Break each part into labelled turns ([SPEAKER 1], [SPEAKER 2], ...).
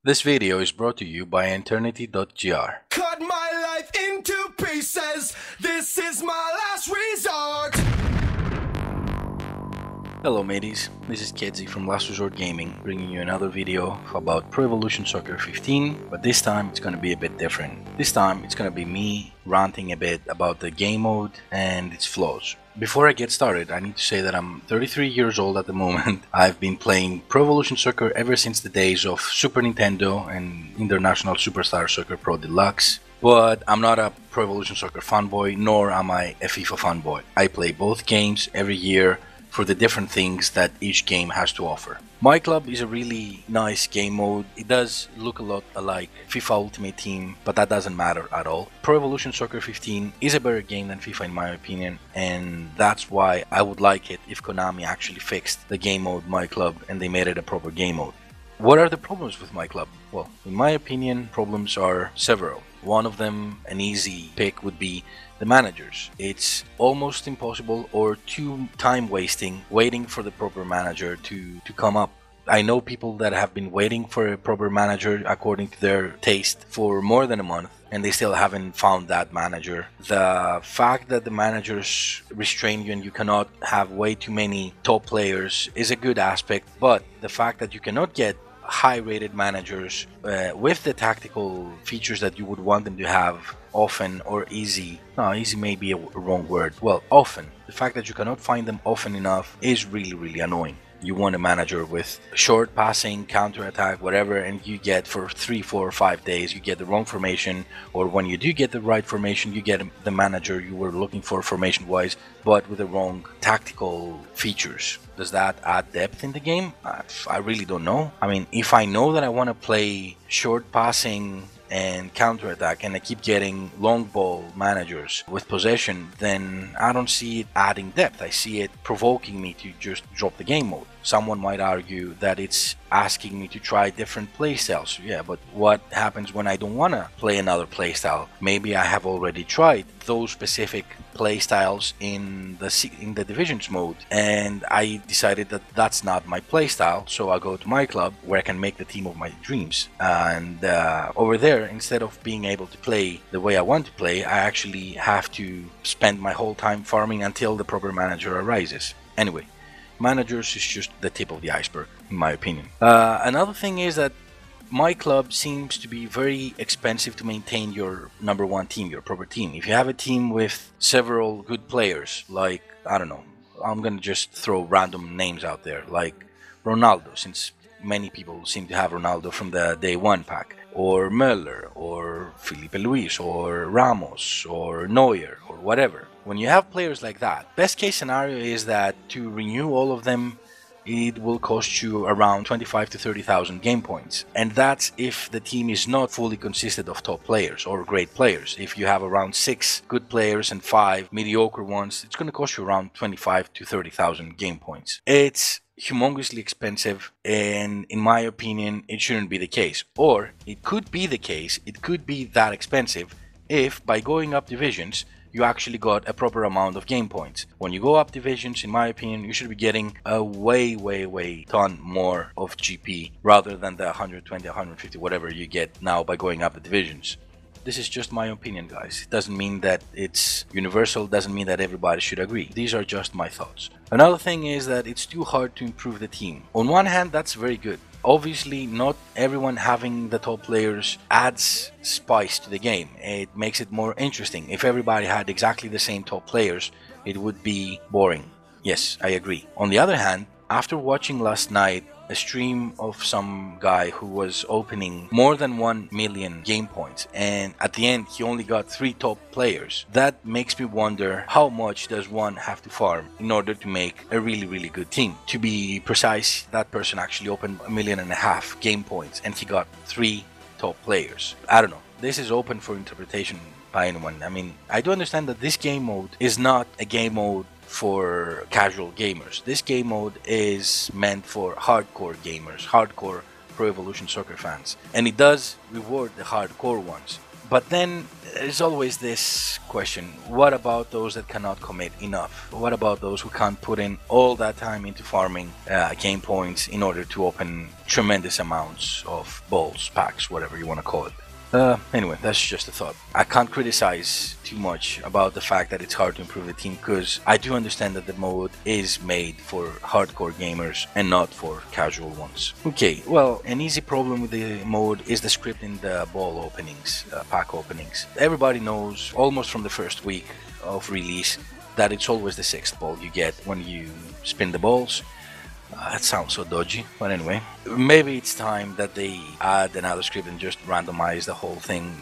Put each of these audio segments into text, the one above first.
[SPEAKER 1] This video is brought to you by Eternity.gr.
[SPEAKER 2] Cut my life into pieces. This is my last resort.
[SPEAKER 1] Hello mateys, this is Kedzi from Last Resort Gaming, bringing you another video about Pro Evolution Soccer 15, but this time it's gonna be a bit different. This time it's gonna be me ranting a bit about the game mode and its flaws. Before I get started, I need to say that I'm 33 years old at the moment. I've been playing Pro Evolution Soccer ever since the days of Super Nintendo and International Superstar Soccer Pro Deluxe. But I'm not a Pro Evolution Soccer fanboy, nor am I a FIFA fanboy. I play both games every year for the different things that each game has to offer. myClub is a really nice game mode. It does look a lot like FIFA Ultimate Team, but that doesn't matter at all. Pro Evolution Soccer 15 is a better game than FIFA in my opinion, and that's why I would like it if Konami actually fixed the game mode myClub and they made it a proper game mode. What are the problems with myClub? Well, in my opinion, problems are several. One of them, an easy pick, would be the managers. It's almost impossible or too time wasting waiting for the proper manager to come up. I know people that have been waiting for a proper manager according to their taste for more than a month and they still haven't found that manager. The fact that the managers restrain you and you cannot have way too many top players is a good aspect, but the fact that you cannot get high-rated managers with the tactical features that you would want them to have often or easy. No, easy may be a wrong word. Well, often. The fact that you cannot find them often enough is really annoying. You want a manager with short passing, counter-attack, whatever, and you get for 3, 4, or 5 days, you get the wrong formation, or when you do get the right formation, you get the manager you were looking for formation-wise, but with the wrong tactical features. Does that add depth in the game? I really don't know. I mean, if I know that I want to play short passing and counter-attack and I keep getting long ball managers with possession, then I don't see it adding depth. I see it provoking me to just drop the game mode. Someone might argue that it's asking me to try different playstyles. Yeah, but what happens when I don't want to play another playstyle? Maybe I have already tried those specific playstyles in the divisions mode and I decided that that's not my playstyle, so I go to myClub where I can make the team of my dreams, and over there, instead of being able to play the way I want to play, I actually have to spend my whole time farming until the proper manager arises. Anyway, managers is just the tip of the iceberg in my opinion. Another thing is that myClub seems to be very expensive to maintain your number one team, your proper team. If you have a team with several good players, like, I don't know, I'm gonna just throw random names out there, like Ronaldo, since many people seem to have Ronaldo from the day one pack, or Müller, or Felipe Luis, or Ramos, or Neuer, or whatever. When you have players like that, best case scenario is that to renew all of them, it will cost you around 25 to 30,000 game points. And that's if the team is not fully consisted of top players or great players. If you have around 6 good players and 5 mediocre ones, it's going to cost you around 25 to 30,000 game points. It's humongously expensive, and in my opinion, it shouldn't be the case. Or it could be the case, it could be that expensive if by going up divisions, you actually got a proper amount of game points. When you go up divisions, in my opinion, you should be getting a way ton more of GP rather than the 120, 150, whatever you get now by going up the divisions. This is just my opinion, guys. It doesn't mean that it's universal, doesn't mean that everybody should agree. These are just my thoughts. Another thing is that it's too hard to improve the team. On one hand, that's very good. Obviously, not everyone having the top players adds spice to the game. It makes it more interesting. If everybody had exactly the same top players, it would be boring. Yes, I agree. On the other hand, after watching last night a stream of some guy who was opening more than 1 million game points, and at the end he only got 3 top players, that makes me wonder how much does one have to farm in order to make a really good team. To be precise, that person actually opened 1.5 million game points and he got 3 top players. I don't know, this is open for interpretation by anyone. I mean, I do understand that this game mode is not a game mode for casual gamers. This game mode is meant for hardcore gamers, hardcore Pro Evolution Soccer fans, and it does reward the hardcore ones. But then there's always this question, what about those that cannot commit enough? What about those who can't put in all that time into farming game points in order to open tremendous amounts of balls, packs, whatever you want to call it? Anyway, that's just a thought. I can't criticize too much about the fact that it's hard to improve the team, because I do understand that the mode is made for hardcore gamers and not for casual ones. Okay, well, an easy problem with the mode is the script in the ball openings, pack openings. Everybody knows almost from the first week of release that it's always the sixth ball you get when you spin the balls. That sounds so dodgy, but anyway, maybe it's time that they add another script and just randomize the whole thing.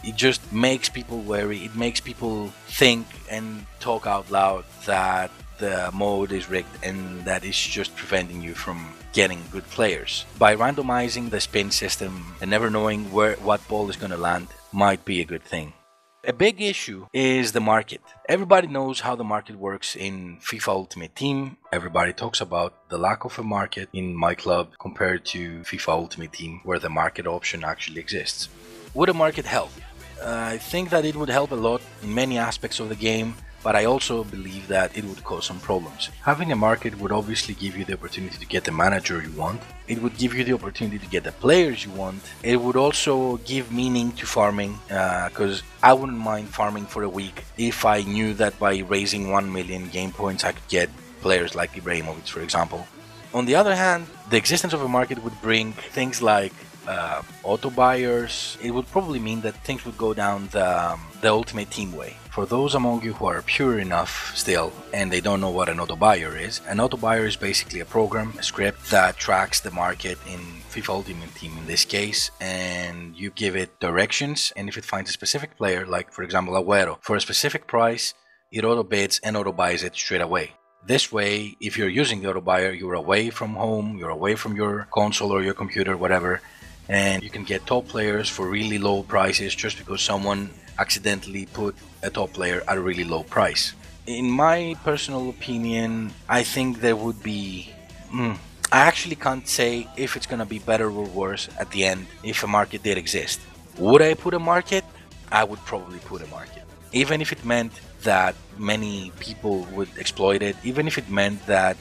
[SPEAKER 1] It just makes people wary, it makes people think and talk out loud that the mode is rigged and that it's just preventing you from getting good players. By randomizing the spin system and never knowing what ball is going to land might be a good thing. A big issue is the market. Everybody knows how the market works in FIFA Ultimate Team. Everybody talks about the lack of a market in myClub compared to FIFA Ultimate Team, where the market option actually exists. Would a market help? I think that it would help a lot in many aspects of the game, but I also believe that it would cause some problems. Having a market would obviously give you the opportunity to get the manager you want. It would give you the opportunity to get the players you want. It would also give meaning to farming, because I wouldn't mind farming for a week if I knew that by raising 1 million game points I could get players like Ibrahimovic, for example. On the other hand, the existence of a market would bring things like auto buyers. It would probably mean that things would go down the Ultimate Team way. For those among you who are pure enough still and they don't know what an auto buyer is, an auto buyer is basically a program, a script that tracks the market in FIFA Ultimate Team in this case, and you give it directions, and if it finds a specific player, like for example Agüero, for a specific price, it auto bids and auto buys it straight away. This way, if you're using the auto buyer, you're away from home, you're away from your console or your computer, whatever, and you can get top players for really low prices just because someone accidentally put a top player at a really low price. In my personal opinion, I think there would be... I actually can't say if it's gonna be better or worse at the end if a market did exist. Would I put a market? I would probably put a market. Even if it meant that many people would exploit it, even if it meant that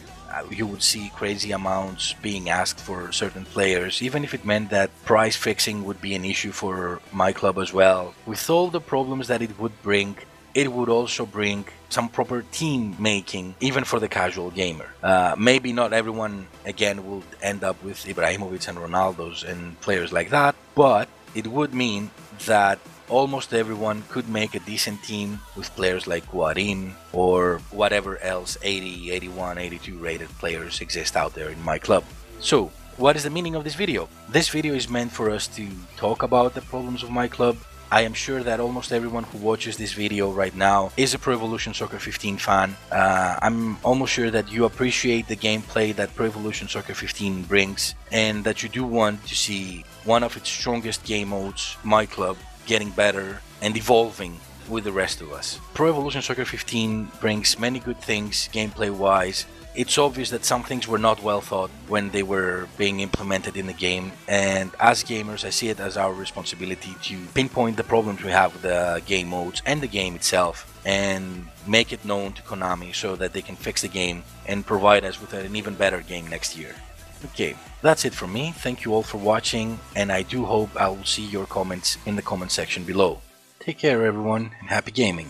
[SPEAKER 1] you would see crazy amounts being asked for certain players, even if it meant that price fixing would be an issue for myClub as well. With all the problems that it would bring, it would also bring some proper team making, even for the casual gamer. Maybe not everyone, again, will end up with Ibrahimovic and Ronaldos and players like that, but it would mean that almost everyone could make a decent team with players like Guarin or whatever else 80, 81, 82 rated players exist out there in myClub. So, what is the meaning of this video? This video is meant for us to talk about the problems of myClub. I am sure that almost everyone who watches this video right now is a Pro Evolution Soccer 15 fan. I'm almost sure that you appreciate the gameplay that Pro Evolution Soccer 15 brings, and that you do want to see one of its strongest game modes, myClub, getting better and evolving with the rest of us. Pro Evolution Soccer 15 brings many good things gameplay wise. It's obvious that some things were not well thought when they were being implemented in the game, and as gamers I see it as our responsibility to pinpoint the problems we have with the game modes and the game itself and make it known to Konami so that they can fix the game and provide us with an even better game next year. Okay, that's it from me. Thank you all for watching, and I do hope I will see your comments in the comment section below. Take care everyone, and happy gaming!